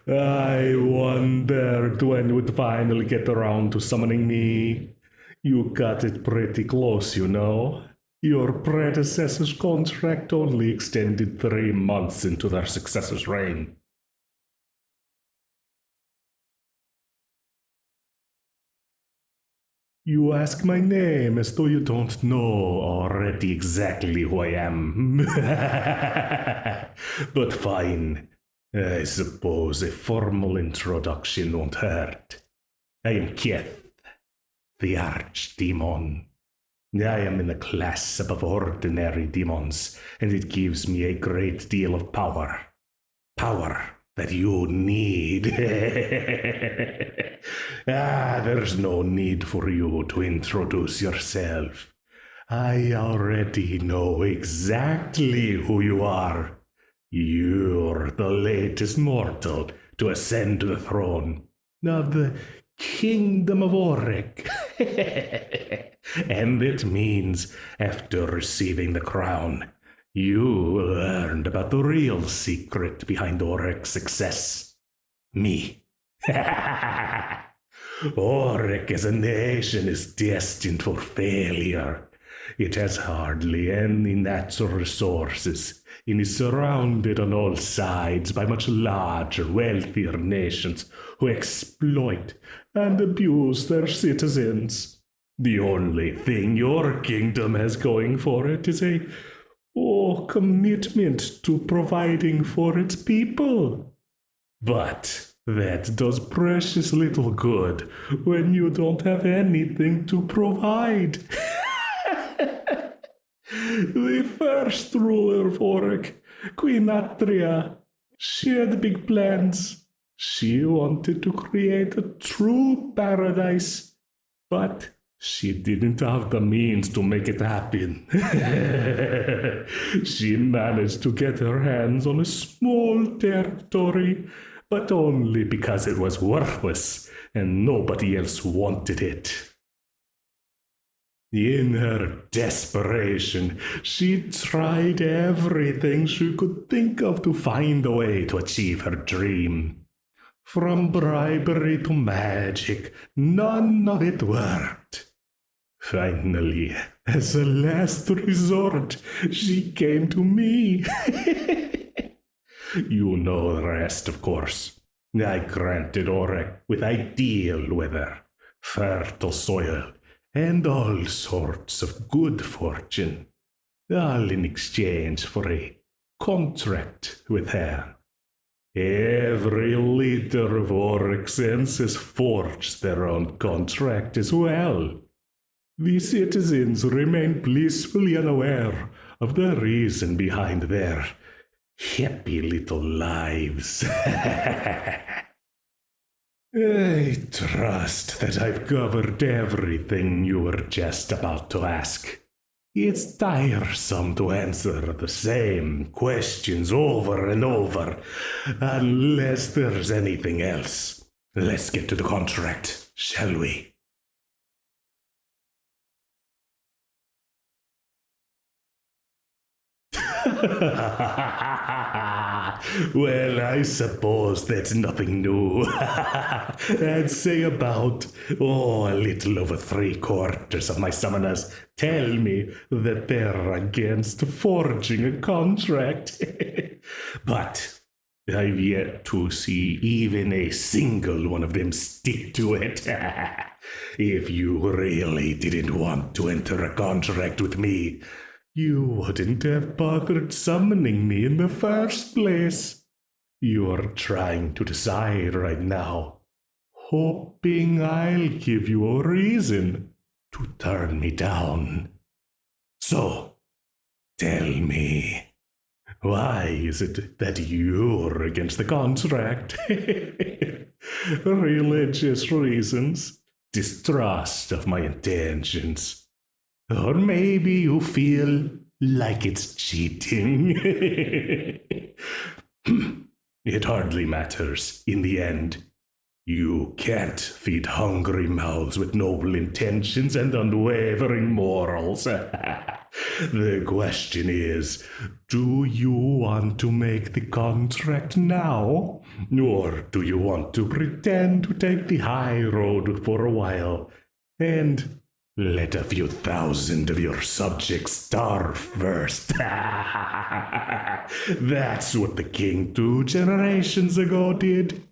I wondered when you would finally get around to summoning me. You got it pretty close, you know. Your predecessor's contract only extended 3 months into their successor's reign. You ask my name as though you don't know already exactly who I am. But fine. I suppose a formal introduction won't hurt. I am Keth, the Archdemon. I am in a class above ordinary demons, and it gives me a great deal of power. Power that you need. There's no need for you to introduce yourself. I already know exactly who you are. You're the latest mortal to ascend to the throne of the Kingdom of Auric. And it means, after receiving the crown, you learned about the real secret behind Auric's success. Me. Auric as a nation is destined for failure. It has hardly any natural resources and is surrounded on all sides by much larger, wealthier nations who exploit and abuse their citizens. The only thing your kingdom has going for it is a commitment to providing for its people. But that does precious little good when you don't have anything to provide. The first ruler of Auric, Queen Atria, she had big plans. She wanted to create a true paradise, but she didn't have the means to make it happen. She managed to get her hands on a small territory, but only because it was worthless and nobody else wanted it. In her desperation, she tried everything she could think of to find a way to achieve her dream. From bribery to magic, none of it worked. Finally, as a last resort, she came to me. You know the rest, of course. I granted Auric with ideal weather, fertile soil, and all sorts of good fortune, all in exchange for a contract with her. Every leader of Auric's has forged their own contract as well. The citizens remain blissfully unaware of the reason behind their happy little lives. I trust that I've covered everything you were just about to ask. It's tiresome to answer the same questions over and over, unless there's anything else. Let's get to the contract, shall we? Well, I suppose that's nothing new. I'd say about, a little over 3/4 of my summoners tell me that they're against forging a contract. But I've yet to see even a single one of them stick to it. If you really didn't want to enter a contract with me, you wouldn't have bothered summoning me in the first place. You're trying to decide right now, hoping I'll give you a reason to turn me down. So, tell me, why is it that you're against the contract? Religious reasons? Distrust of my intentions? Or maybe you feel like it's cheating. It hardly matters in the end. You can't feed hungry mouths with noble intentions and unwavering morals. The question is, do you want to make the contract now? Or do you want to pretend to take the high road for a while and let a few thousand of your subjects starve first? That's what the king 2 generations ago did.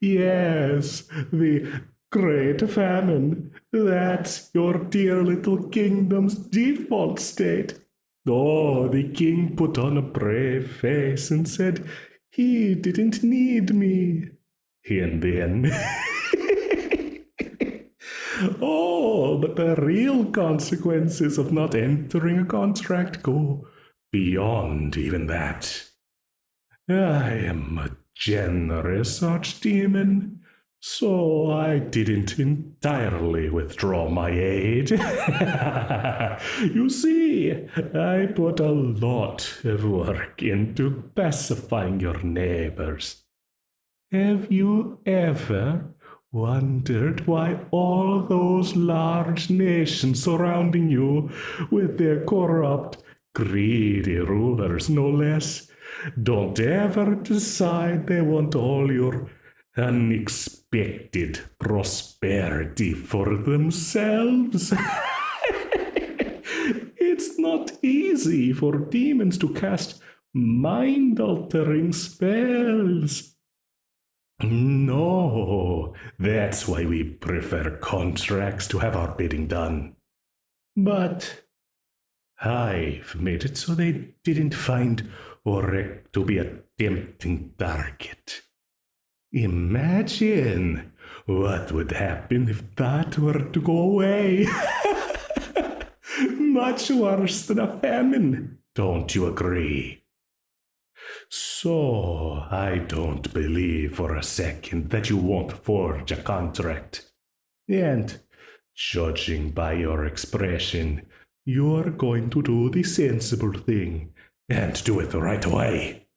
Yes, the great famine. That's your dear little kingdom's default state. Oh, the king put on a brave face and said he didn't need me. And then. Oh, but the real consequences of not entering a contract go beyond even that. I am a generous archdemon, so I didn't entirely withdraw my aid. You see, I put a lot of work into pacifying your neighbors. Have you ever wondered why all those large nations surrounding you, with their corrupt, greedy rulers no less, don't ever decide they want all your unexpected prosperity for themselves? It's not easy for demons to cast mind-altering spells. No, that's why we prefer contracts to have our bidding done. But I've made it so they didn't find Orek to be a tempting target. Imagine what would happen if that were to go away. Much worse than a famine, don't you agree? So, I don't believe for a second that you won't forge a contract. And, judging by your expression, you're going to do the sensible thing and do it the right way,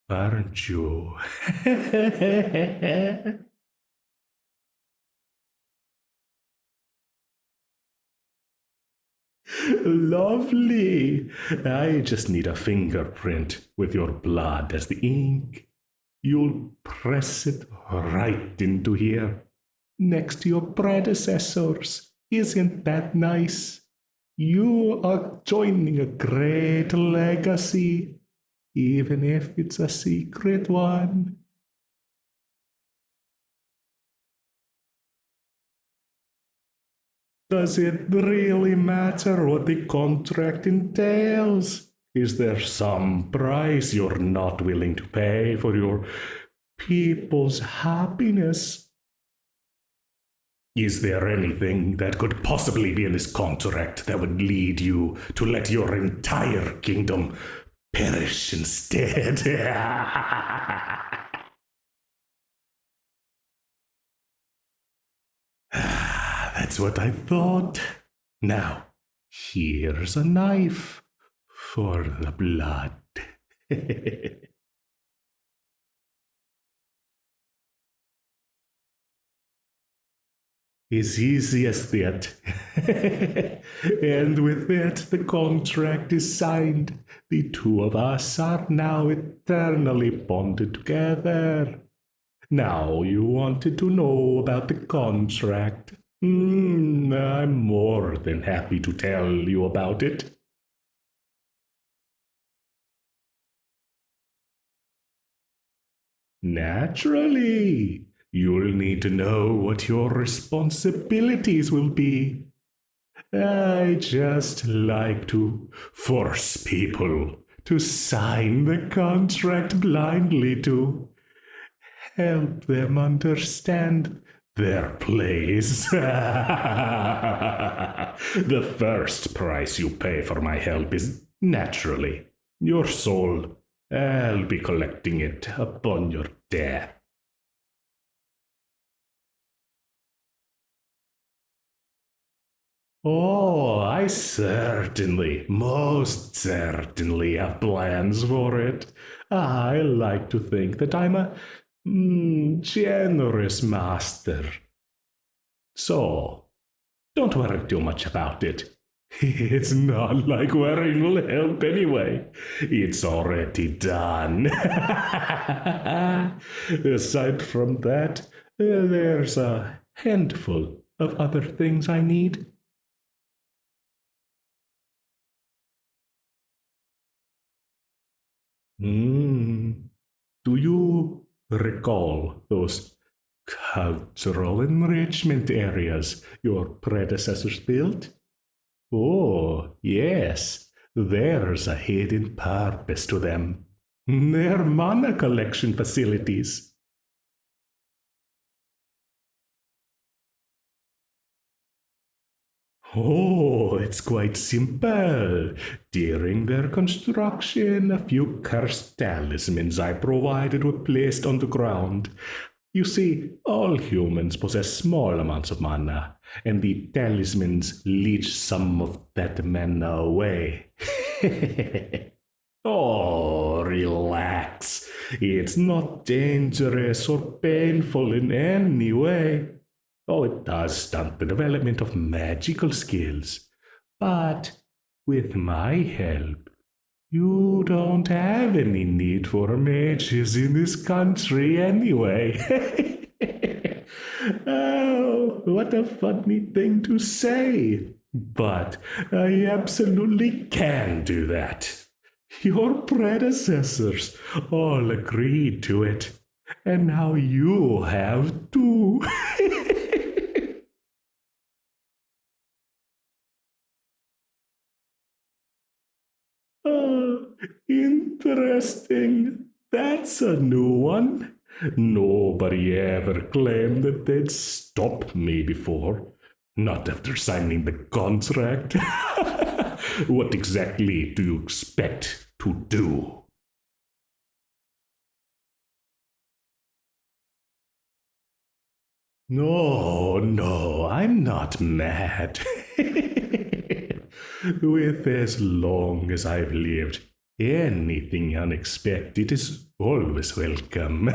aren't you? Lovely. I just need a fingerprint with your blood as the ink. You'll press it right into here, next to your predecessors. Isn't that nice? You are joining a great legacy, even if it's a secret one. Does it really matter what the contract entails? Is there some price you're not willing to pay for your people's happiness? Is there anything that could possibly be in this contract that would lead you to let your entire kingdom perish instead? That's what I thought. Now, here's a knife for the blood. As easy as that. And with that, the contract is signed. The two of us are now eternally bonded together. Now you wanted to know about the contract. I'm more than happy to tell you about it. Naturally, you'll need to know what your responsibilities will be. I just like to force people to sign the contract blindly to help them understand their place. The first price you pay for my help is naturally your soul. I'll be collecting it upon your death. Oh, I certainly, most certainly have plans for it. I like to think that I'm a generous master. So, don't worry too much about it. It's not like worrying will help anyway. It's already done. Aside from that, there's a handful of other things I need. Hmm. Do you recall those cultural enrichment areas your predecessors built? Oh, yes, there's a hidden purpose to them. They're mana collection facilities. Oh, it's quite simple. During their construction, a few cursed talismans I provided were placed on the ground. You see, all humans possess small amounts of mana, and the talismans leech some of that mana away. Oh, relax. It's not dangerous or painful in any way. Oh, it does stunt the development of magical skills. But with my help, you don't have any need for mages in this country anyway. Oh, what a funny thing to say. But I absolutely can do that. Your predecessors all agreed to it, and now you have too. Oh, interesting. That's a new one. Nobody ever claimed that they'd stop me before. Not after signing the contract. What exactly do you expect to do? No, no, I'm not mad. With as long as I've lived, anything unexpected is always welcome.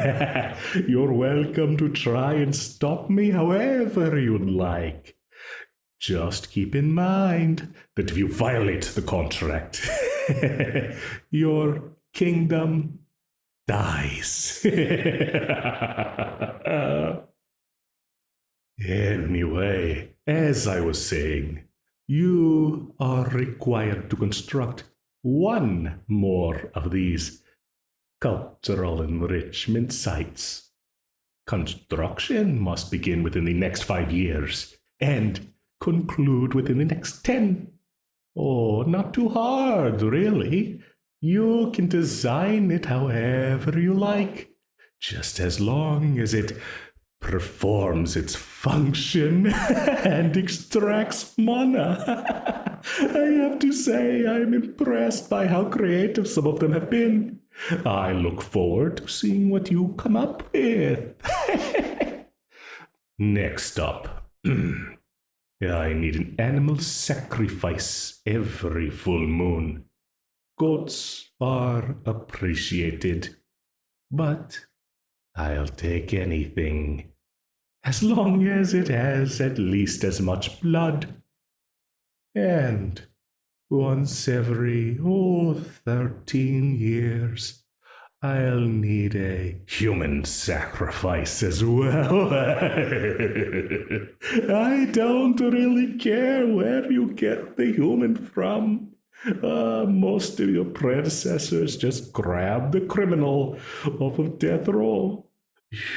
You're welcome to try and stop me however you'd like. Just keep in mind that if you violate the contract, your kingdom dies. Anyway, as I was saying, you are required to construct one more of these cultural enrichment sites. Construction must begin within the next 5 years and conclude within the next 10. Oh, not too hard, really. You can design it however you like, just as long as it performs its function and extracts mana. I have to say, I'm impressed by how creative some of them have been. I look forward to seeing what you come up with. Next up, I need an animal sacrifice every full moon. Goats are appreciated, but I'll take anything, as long as it has at least as much blood. And once every, 13 years, I'll need a human sacrifice as well. I don't really care where you get the human from. Most of your predecessors just grabbed the criminal off of death row.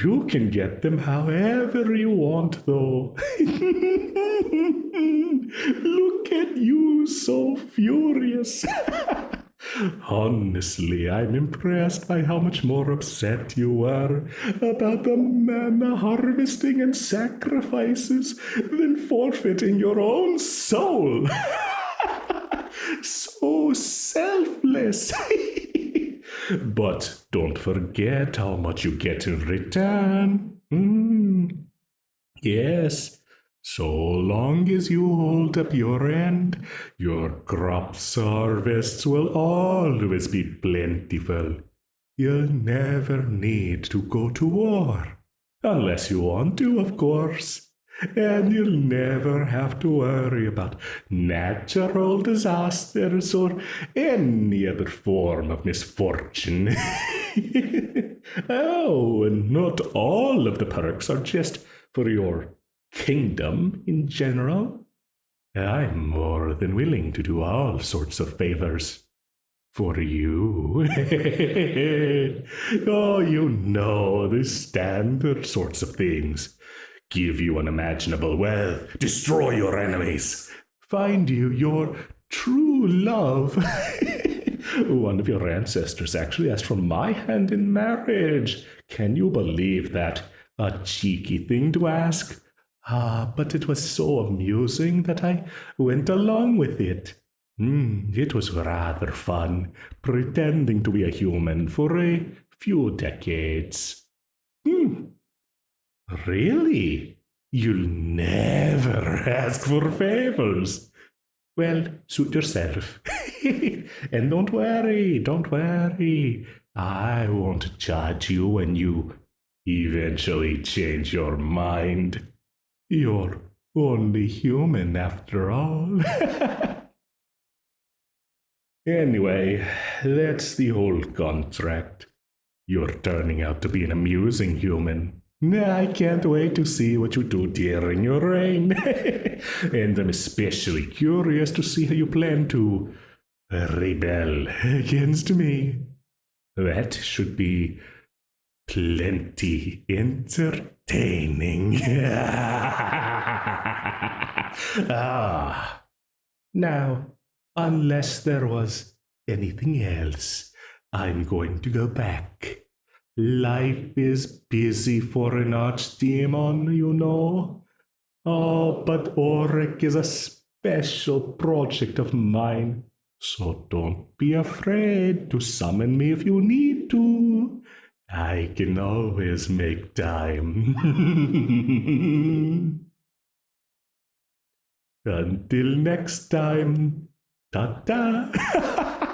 You can get them however you want, though. Look at you, so furious. Honestly, I'm impressed by how much more upset you were about the mana harvesting and sacrifices than forfeiting your own soul. So selfless. But don't forget how much you get in return. Yes, so long as you hold up your end, your crops harvests will always be plentiful. You'll never need to go to war. Unless you want to, of course. And you'll never have to worry about natural disasters or any other form of misfortune. Oh, and not all of the perks are just for your kingdom in general. I'm more than willing to do all sorts of favors for you. Oh, you know the standard sorts of things. Give you unimaginable wealth, destroy your enemies, find you your true love. One of your ancestors actually asked for my hand in marriage. Can you believe that? A cheeky thing to ask. But it was so amusing that I went along with it. It was rather fun, pretending to be a human for a few decades. Really? You'll never ask for favors. Well, suit yourself. And don't worry. I won't judge you when you eventually change your mind. You're only human after all. Anyway, that's the whole contract. You're turning out to be an amusing human. I can't wait to see what you do during your reign. And I'm especially curious to see how you plan to rebel against me. That should be plenty entertaining. Now, unless there was anything else, I'm going to go back. Life is busy for an archdemon, you know. Oh, but Auric is a special project of mine, so don't be afraid to summon me if you need to. I can always make time. Until next time, ta-ta!